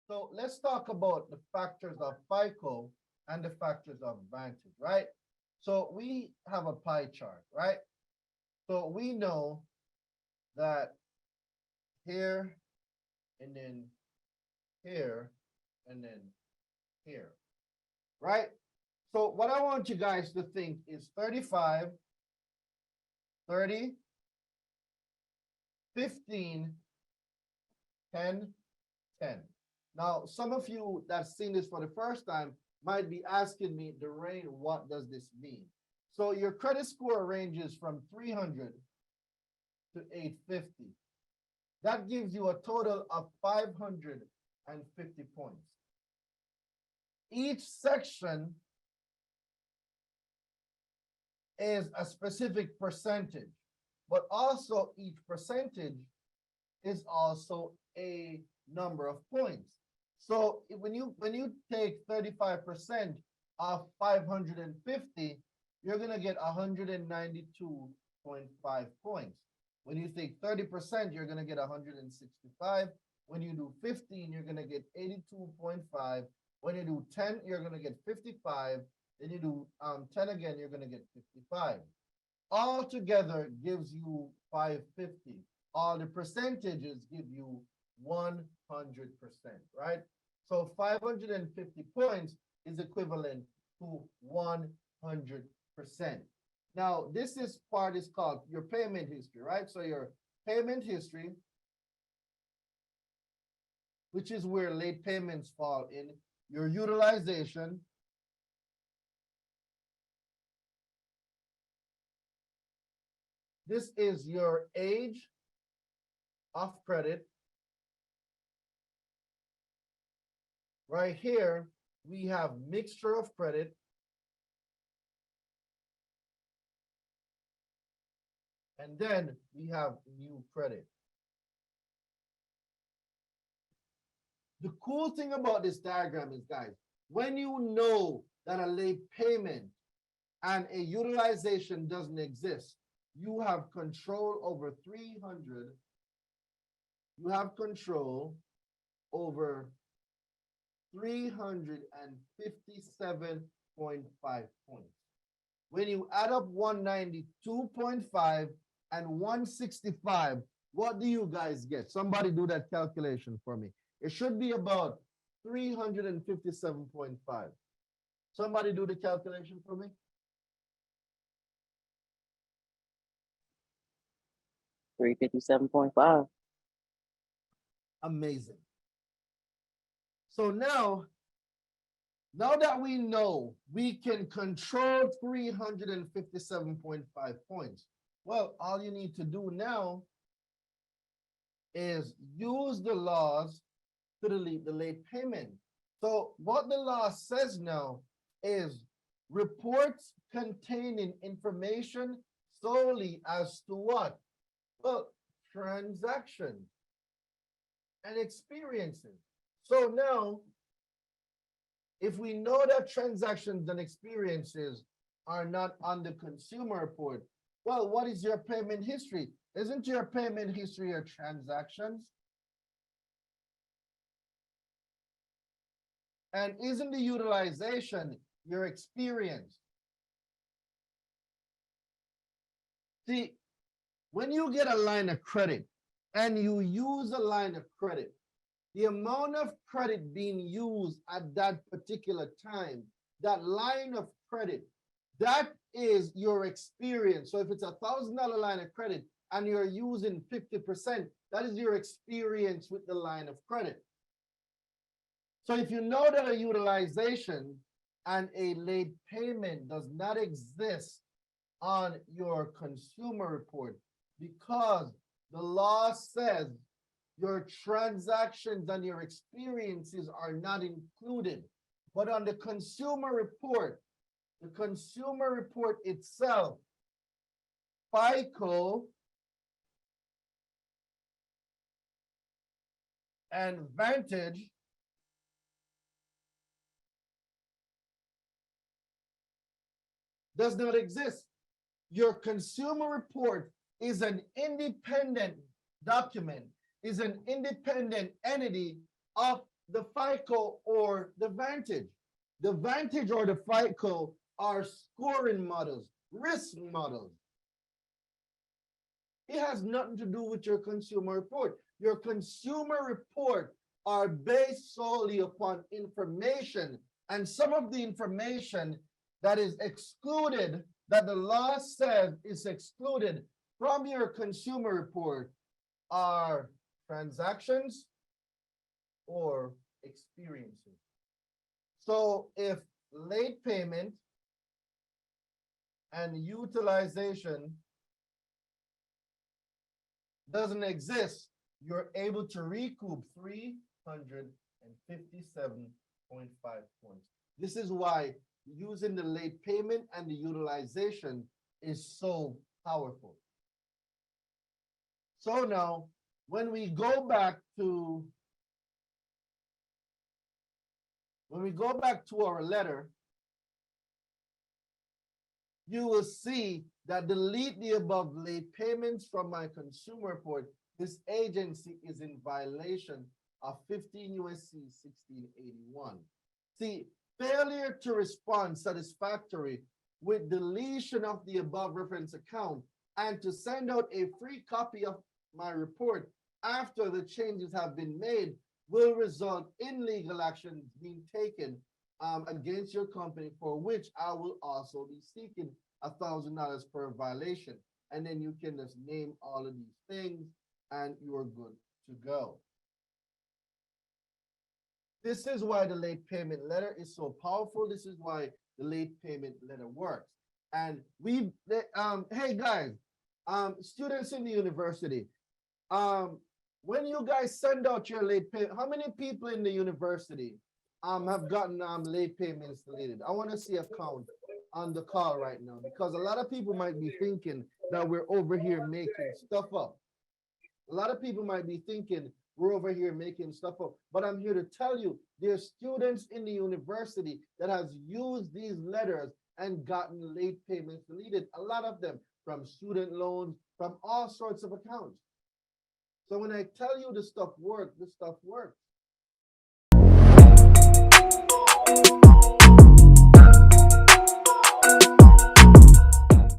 So let's talk about the factors of FICO and the factors of Vantage, right? So we have a pie chart, right? So we know that here and then here and then here, right? So what I want you guys to think is 35, 30, 15, 10, 10. Now, some of you that's seen this for the first time might be asking me, Dwayne, what does this mean? So your credit score ranges from 300 to 850. That gives you a total of 550 points. Each section is a specific percentage, but also each percentage is also a number of points. So when you take 35% of 550, you're gonna get 192.5 points. When you take 30%, you're gonna get 165. When you do 15, you're gonna get 82.5. When you do 10, you're gonna get 55. Then you do 10 again, you're gonna get 55. All together gives you 550. All the percentages give you 100%, right? So 550 points is equivalent to 100%. Now, this part is called your payment history, right? So your payment history, which is where late payments fall in, your utilization, this is your age of credit. Right here, we have mixture of credit. And then we have new credit. The cool thing about this diagram is, guys, when you know that a late payment and a utilization doesn't exist, you have control over 300. You have control over 357.5 points. When you add up 192.5 and 165, what do you guys get? Somebody do that calculation for me. It should be about 357.5. Somebody do the calculation for me. 357.5. Amazing. So now that we know we can control 357.5 points, well, all you need to do now is use the laws to delete the late payment. So what the law says now is reports containing information solely as to what? Well, transactions and experiences. So now, if we know that transactions and experiences are not on the consumer report, well, what is your payment history? Isn't your payment history your transactions? And isn't the utilization your experience? See, when you get a line of credit and you use a line of credit, the amount of credit being used at that particular time, that line of credit, that is your experience. So if it's $1,000 line of credit and you're using 50%, that is your experience with the line of credit. So if you know that a utilization and a late payment does not exist on your consumer report because the law says your transactions and your experiences are not included. But on the consumer report itself, FICO and Vantage does not exist. Your consumer report is an independent document, is an independent entity of the FICO or the Vantage. The Vantage or the FICO are scoring models, risk models. It has nothing to do with your consumer report. Your consumer report are based solely upon information, and some of the information that is excluded, that the law says is excluded from your consumer report, are transactions or experiences. So if late payment and utilization doesn't exist, you're able to recoup 357.5 points. This is why using the late payment and the utilization is so powerful. So now, when we go back to our letter, you will see that delete the above late payments from my consumer report. This agency is in violation of 15 U.S.C. 1681. See, failure to respond satisfactory with deletion of the above reference account and to send out a free copy of my report after the changes have been made will result in legal action being taken against your company, for which I will also be seeking $1,000 per violation. And then you can just name all of these things and you're good to go. This is why the late payment letter is so powerful. This is why the late payment letter works. And hey guys, students in the university, when you guys send out your late payment, how many people in the university have gotten late payments deleted? I want to see a count on the call right now, because a lot of people might be thinking that we're over here making stuff up. A lot of people might be thinking we're over here making stuff up, but I'm here to tell you there's students in the university that has used these letters and gotten late payments deleted. A lot of them from student loans, from all sorts of accounts. So when I tell you this stuff works, this stuff works.